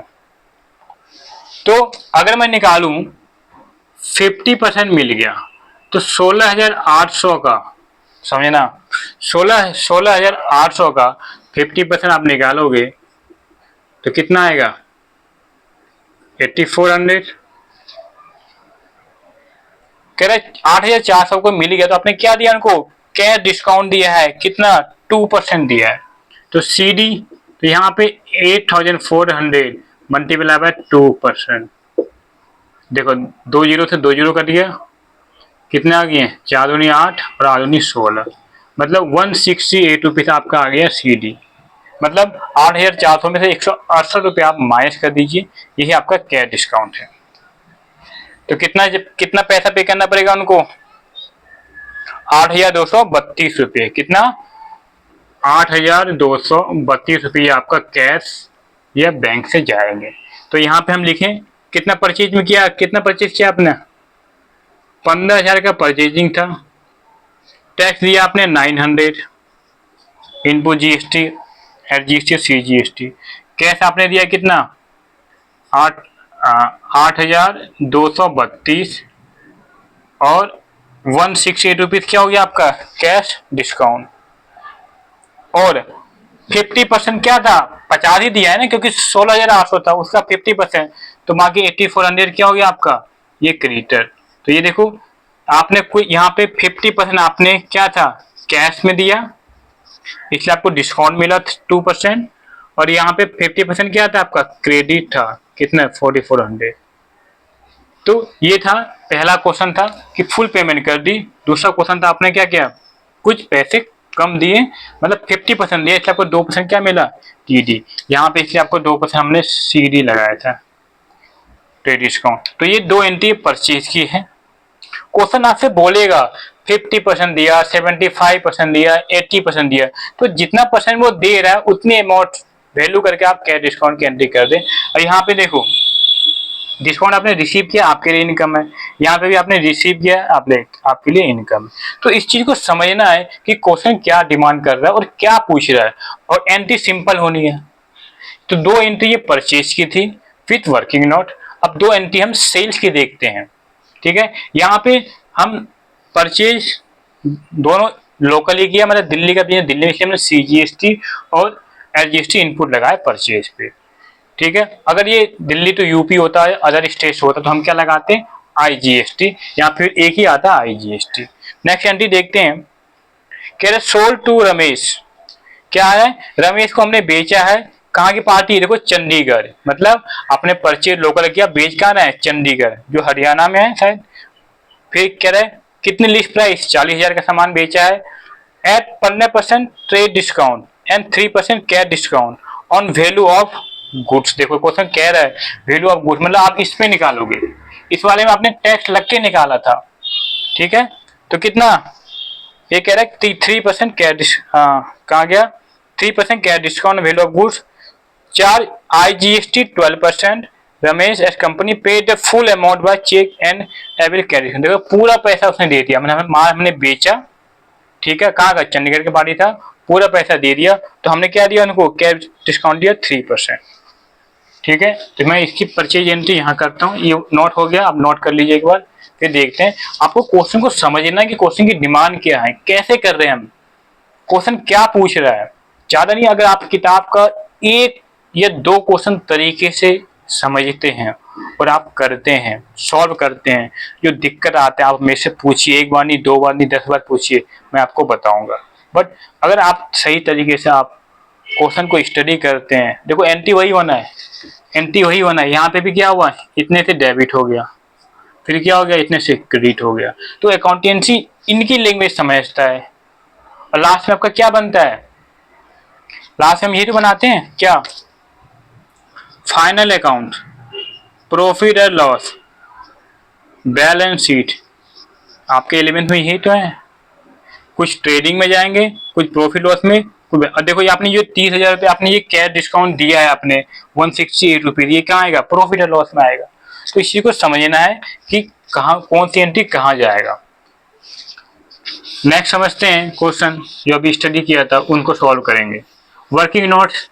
[SPEAKER 1] तो अगर मैं निकालूं 50% मिल गया तो 16,800 का, समझे ना, 16,800 का 50% आप निकालोगे तो कितना आएगा 8,400। कह रहे 8,400 को मिल गया, तो आपने क्या दिया उनको, कैश डिस्काउंट दिया है, कितना 2% दिया है, तो सी डी, तो यहाँ पे 8,400 मल्टीप्लाई बाय 2%, देखो 2 जीरो से 2 जीरो कर दिया, कितने आ गए 4 दूनी 8 और 8 दूनी 16, मतलब 168 रुपीज आपका आ गया सी डी, मतलब 8,400 में से 168 रुपये आप माइनस कर दीजिए, यही आपका कैश डिस्काउंट है। तो कितना पैसा पे करना पड़ेगा उनको, 8,232 रुपये, कितना 8,232 रुपये आपका कैश या बैंक से जाएंगे। तो यहाँ पे हम लिखें कितना परचेज में किया, कितना परचेज किया आपने, 15,000 का परचेजिंग था, टैक्स दिया आपने 900, input GST SGST CGST, cash आपने दिया कितना 8,232 और 168 रुपीज क्या हो गया आपका कैश डिस्काउंट, और 50% क्या था 50 ही दिया है ना, क्योंकि 16,800 था उसका 50%, तो बाकी 8,400 क्या हो गया आपका ये क्रेडिटर। तो ये देखो आपने कोई यहाँ पे 50% आपने क्या था कैश में दिया, इसलिए आपको डिस्काउंट मिला 2%, और यहाँ पे 50% क्या था आपका क्रेडिट था, कितना 4,400। तो ये था पहला क्वेश्चन था कि फुल पेमेंट कर दी, दूसरा क्वेश्चन था आपने क्या किया कुछ पैसे कम दिए, मतलब 50% दिए, इसलिए आपको 2% क्या मिला टीडी, यहाँ पे इसलिए आपको 2% हमने सीडी लगाया था ट्रेड डिस्काउंट। तो ये दो एंट्री परचेज की है। क्वेश्चन आपसे बोलेगा 50% दिया, 75% दिया, 80% दिया, तो जितना परसेंट वो दे रहा है उतनी अमाउंट वैल्यू करके आप कैश डिस्काउंट की एंट्री कर दें। और यहाँ पे देखो डिस्काउंट आपने रिसीव किया आपके लिए इनकम है, यहाँ पे भी आपने रिसीव किया आपके लिए इनकम है। तो इस चीज को समझना है कि क्वेश्चन क्या डिमांड कर रहा है और क्या पूछ रहा है, और एंट्री सिंपल होनी है। तो दो एंट्री ये परचेज की थी विथ वर्किंग नोट, अब दो एंट्री हम सेल्स की देखते हैं, ठीक है। यहाँ पे हम परचेज दोनों लोकली किया, मतलब दिल्ली का बिजनेस दिल्ली में किया, हमने सीजीएसटी और एसजीएसटी इनपुट लगाया परचेज पे, ठीक है। अगर ये दिल्ली तो यूपी होता है, अदर स्टेट होता है, तो हम क्या लगाते हैं आईजीएसटी, या फिर एक ही आता है आईजीएसटी। नेक्स्ट एंट्री देखते हैं, कह रहे सोल्ड टू रमेश, क्या है रमेश को हमने बेचा है, कहाँ की पार्टी है देखो चंडीगढ़, मतलब अपने परचेज लोकल किया, बेच कहाँ रहा है चंडीगढ़ जो हरियाणा में है शायद। फिर कह रहे कितनी लिस्ट प्राइस 40,000 का सामान बेचा है at 15% trade discount and 3% cash discount on value of goods. देखो क्वेश्चन कह रहा है वैल्यू ऑफ गुड्स, मतलब आप इसमें निकालोगे, इस वाले में आपने टैक्स लग के निकाला था, ठीक है। तो कितना ये कह रहा है 3% कैश, कहाँ गया 3% cash discount value of goods, 4 IGST 12%, Ramesh S company paid the full amount by cheque and avail carry. देखो पूरा पैसा उसने दे दिया, मैंने माल हमने बेचा, ठीक है, कहाँ का, चंडीगढ़ के पार्टी था, पूरा पैसा दे दिया, तो हमने क्या दिया उनको, कैश डिस्काउंट दिया 3%। ठीक है, तो मैं इसकी परचेज एंट्री यहाँ करता हूँ, ये नोट हो गया, आप नोट कर लीजिए एक बार, फिर देखते हैं। आपको क्वेश्चन को समझना है कि क्वेश्चन की डिमांड क्या है, कैसे कर रहे हैं हम, क्वेश्चन क्या पूछ रहा है, ज्यादा नहीं। अगर आप किताब का एक या दो क्वेश्चन तरीके से समझते हैं और आप करते हैं, सॉल्व करते हैं, जो दिक्कत आते हैं आप मेरे से पूछिए, एक बार नहीं, दो बार नहीं, 10 बार पूछिए, मैं आपको बताऊंगा। बट अगर आप सही तरीके से आप क्वेश्चन को स्टडी करते हैं, देखो एंट्री वही होना है, एंट्री वही होना है। यहाँ पे भी क्या हुआ, इतने से डेबिट हो गया, फिर क्या हो गया, इतने से क्रेडिट हो गया। तो अकाउंटेंसी इनकी लैंग्वेज समझता है, और लास्ट में आपका क्या बनता है, लास्ट में हम यही तो बनाते हैं क्या, फाइनल अकाउंट, प्रॉफिट और लॉस, बैलेंस शीट। आपके एलिमेंट में यही तो है, कुछ ट्रेडिंग में जाएंगे, कुछ प्रॉफिट लॉस में, कुछ देखो ये आपने जो 30,000 रुपये आपने ये कैश डिस्काउंट दिया है आपने 168 रुपीज, ये कहाँ आएगा, प्रॉफिट और लॉस में आएगा। तो इसी को समझना है कि कहाँ कौन सी एंट्री कहाँ जाएगा। नेक्स्ट समझते हैं क्वेश्चन जो अभी स्टडी किया था, उनको सॉल्व करेंगे। वर्किंग नोट्स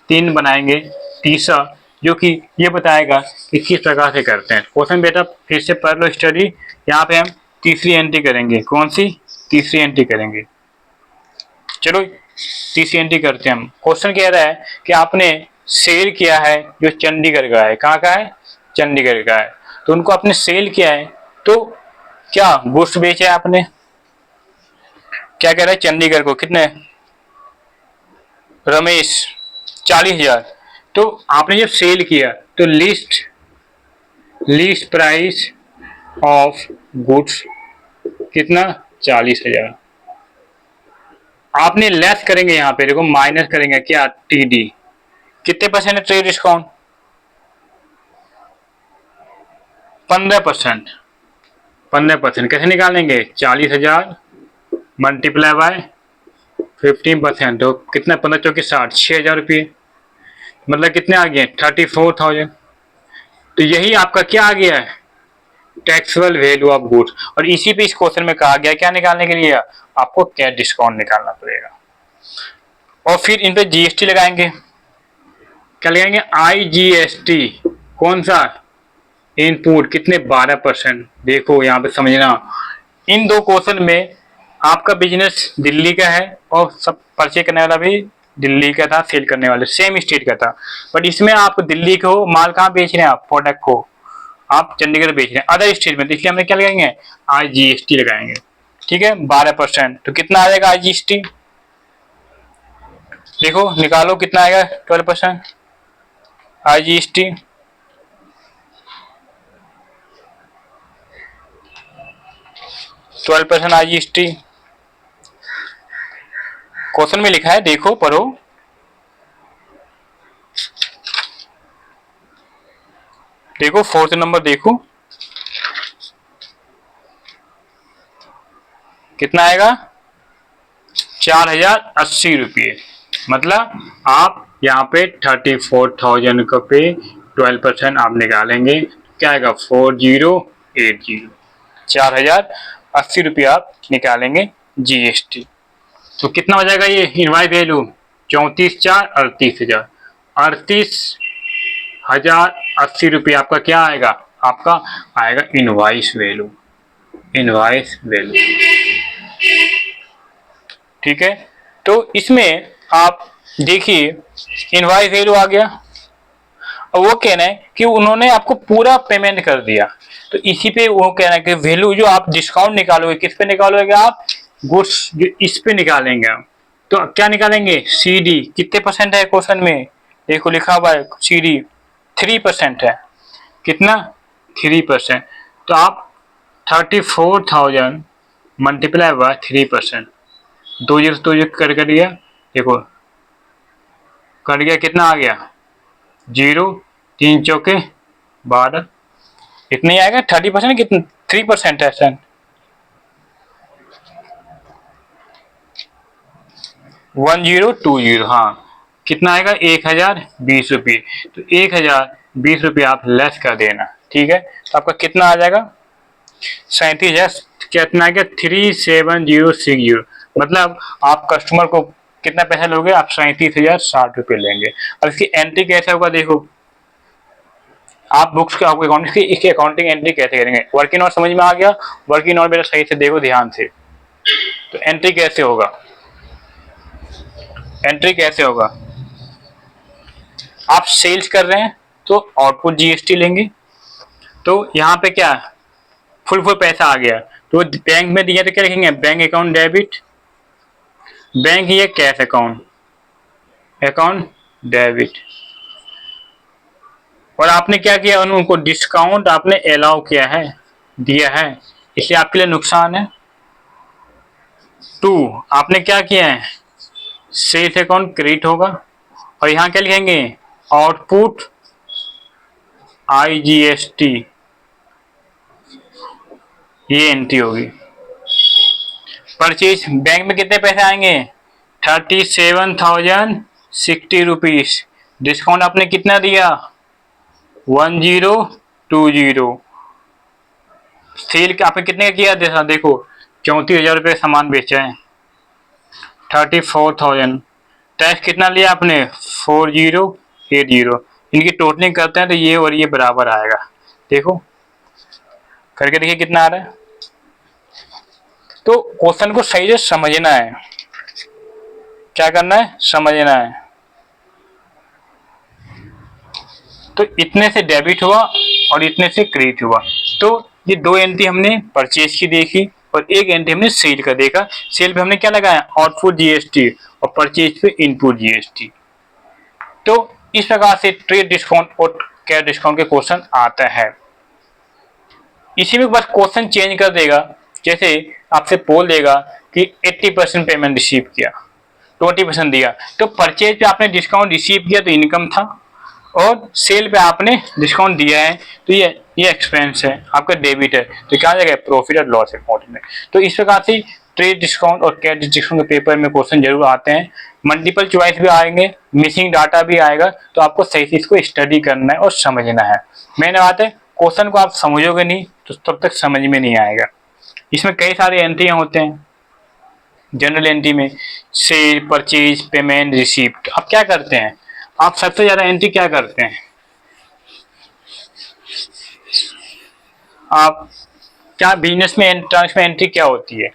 [SPEAKER 1] 3 बनाएंगे, तीसरा जो कि ये बताएगा कि किस प्रकार से करते हैं क्वेश्चन। बेटा फिर से पढ़ लो स्टडी। यहाँ पे हम तीसरी एंट्री करेंगे, कौन सी, तीसरी एंट्री करेंगे। चलो तीसरी एंट्री करते हैं हम। क्वेश्चन कह रहा है कि आपने सेल किया है जो चंडीगढ़ का है, कहाँ का है, चंडीगढ़ का है, तो उनको आपने सेल किया है, तो क्या गुड्स बेचा है आपने, क्या कह रहा है, चंडीगढ़ को कितने, रमेश 40,000। तो आपने जब सेल किया तो लिस्ट प्राइस ऑफ गुड्स कितना, 40,000। आपने लेस करेंगे, यहाँ पे देखो माइनस करेंगे क्या, टीडी, कितने परसेंट है ट्रेड डिस्काउंट, 15%। 15% कैसे निकालेंगे, 40,000 मल्टीप्लाई बाय 15%, तो कितना, 15 चौके 60, 6,000 रुपये, मतलब कितने आ गए, 34,000। तो यही आपका क्या आ गया है, टैक्सेबल वैल्यू ऑफ गुड्स। और इसी पे इस क्वेश्चन में कहा गया क्या निकालने के लिए, आपको कैश डिस्काउंट निकालना पड़ेगा। और फिर इन पे जीएसटी लगाएंगे, क्या लगाएंगे, आईजीएसटी, कौन सा, इनपुट, कितने, 12%। देखो यहाँ पे समझना, इन दो क्वेश्चन में आपका बिजनेस दिल्ली का है और सब परचेज करने वाला भी दिल्ली का था, सेल करने वाले सेम स्टेट का था, बट इसमें आप दिल्ली को माल कहाँ बेच रहे हैं, आप प्रोडक्ट को आप चंडीगढ़ बेच रहे हैं अदर स्टेट में, तो इसलिए हमने क्या लगाएंगे, आईजीएसटी लगाएंगे। ठीक है, 12%, तो कितना आ जाएगा आईजीएसटी, देखो निकालो कितना आएगा, 12% आईजीएसटी, 12% आईजीएसटी। क्वेश्चन में लिखा है, देखो पढ़ो, देखो 4th नंबर देखो कितना आएगा, 4,080 रुपये। मतलब आप यहाँ पे 34,000 का पे 12% आप निकालेंगे, क्या आएगा, 4080, 4,080 रुपये आप निकालेंगे जीएसटी। तो कितना हो जाएगा ये इनवाइस वैल्यू, 34,438,000, 38,080 रुपये आपका क्या आएगा, आपका आएगा इनवाइस वैल्यू, इनवाइस वैल्यू। ठीक है, तो इसमें आप देखिए इनवाइस वैल्यू आ गया, और वो कहना है कि उन्होंने आपको पूरा पेमेंट कर दिया, तो इसी पे वो कहना है कि वैल्यू जो आप डिस्काउंट निकालोगे, किस पे निकालोगे आप, गुड्स जो इस पे निकालेंगे आप, तो क्या निकालेंगे, सीडी, कितने परसेंट है क्वेश्चन में, देखो लिखा हुआ है सीडी 3% है, कितना, 3%। तो आप 34,000 मल्टीप्लाई बाय 3%, 2 कर दिया, देखो कट गया, कितना आ गया, 0, 3 चौके 12, इतना ही आएगा, 30% कितना, 3% है सर, 1020, हाँ, कितना आएगा, 1,020 रुपये। तो 1,000 20 रुपये आप लेस कर देना, ठीक है। तो आपका कितना आ जाएगा, 37,000, कितना आ गया 37,060। मतलब आप कस्टमर को कितना पैसा लोगे, आप 37,060 लेंगे। अब इसकी एंट्री कैसे होगा, देखो आप बुक्स के आपको अकाउंटिंग की इसकी अकाउंटिंग एंट्री कैसे करेंगे। वर्किंग नोट समझ में आ गया, वर्किंग नोट बेटा सही से देखो ध्यान से। तो एंट्री कैसे होगा, एंट्री कैसे होगा, आप सेल्स कर रहे हैं तो आउटपुट जीएसटी लेंगे। तो यहाँ पे क्या फुल पैसा आ गया, तो बैंक में दिया तो क्या लिखेंगे, बैंक अकाउंट डेबिट, बैंक ये कैश अकाउंट, अकाउंट डेबिट। और आपने क्या किया, उनको डिस्काउंट आपने अलाउ किया है, दिया है, इसलिए आपके लिए नुकसान है। 2 आपने क्या किया है, सेल्स अकाउंट क्रेडिट होगा। और यहाँ क्या लिखेंगे, आउटपुट आईजीएसटी, ये एंट्री होगी। परचेज बैंक में कितने पैसे आएंगे, 37,060 रुपीज। डिस्काउंट आपने कितना दिया, 1020। सेल आपने कितने किया, देखो 34,000 रुपये सामान बेचा है, 34,000। टैक्स कितना लिया आपने, 4080। इनकी टोटलिंग करते हैं तो ये और ये बराबर आएगा। देखो करके देखिए कितना आ रहा है। तो क्वेश्चन को सही से समझना है, क्या करना है, समझना है। तो इतने से डेबिट हुआ और इतने से क्रेडिट हुआ। तो ये 2 एंट्री हमने परचेज की देखी और एक एंट्री हमने सेल का देखा। सेल पे हमने क्या लगाया, आउटपुट जीएसटी, और परचेज पे इनपुट जीएसटी। तो इस प्रकार से ट्रेड डिस्काउंट और कैश डिस्काउंट के क्वेश्चन आता है। इसी में बस क्वेश्चन चेंज कर देगा, जैसे आपसे बोल देगा कि 80% पेमेंट रिसीव किया, 20% दिया, तो परचेज पे आपने डिस्काउंट रिसीव किया तो इनकम था, और सेल पे आपने डिस्काउंट दिया है तो ये एक्सपेंस है, आपका डेबिट है, तो क्या जाएगा, प्रॉफिट और लॉस अकाउंट में। तो इस प्रकार से ट्रेड डिस्काउंट और कैश डिस्काउंट के पेपर में क्वेश्चन जरूर आते हैं। मल्टीपल चॉइस भी आएंगे, मिसिंग डाटा भी आएगा, तो आपको सही से इसको स्टडी करना है और समझना है। मेन बात है, क्वेश्चन को आप समझोगे नहीं तो तब तक समझ में नहीं आएगा। इसमें कई सारे एंट्रियां होते हैं। जनरल एंट्री में सेल, परचेज, पेमेंट, रिसीप्ट। आप क्या करते हैं, आप सबसे ज्यादा एंट्री क्या करते हैं, आप क्या बिजनेस में ट्रांसफर एंट्री क्या होती है,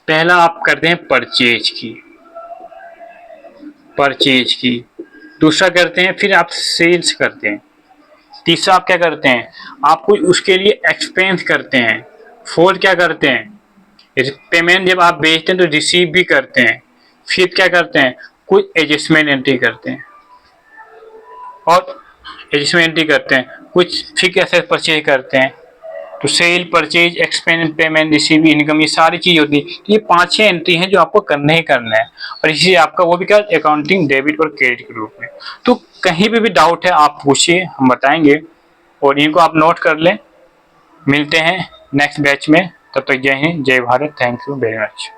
[SPEAKER 1] पहला आप करते हैं परचेज की, परचेज की, दूसरा करते हैं फिर आप सेल्स करते हैं, तीसरा आप क्या करते हैं, आप कुछ उसके लिए एक्सपेंस करते हैं, फोर्थ क्या करते हैं, पेमेंट जब आप भेजते हैं तो रिसीव भी करते हैं, फिर क्या करते हैं, कुछ एडजस्टमेंट एंट्री करते हैं, और एडजस्टमेंट एंट्री करते हैं, कुछ फिक्स एसेट परचेज करते हैं। तो sale, purchase, expense, payment, receive, income, ये सारी चीज होती है। तो ये 5-6 एंट्री हैं जो आपको करना ही करना है, और इसी आपका वो भी क्या, अकाउंटिंग डेबिट और क्रेडिट के रूप में। तो कहीं पे भी डाउट है आप पूछिए, हम बताएंगे, और इनको आप नोट कर लें। मिलते हैं नेक्स्ट बैच में, तब तक जय हिंद, जय Bharat, thank you very much.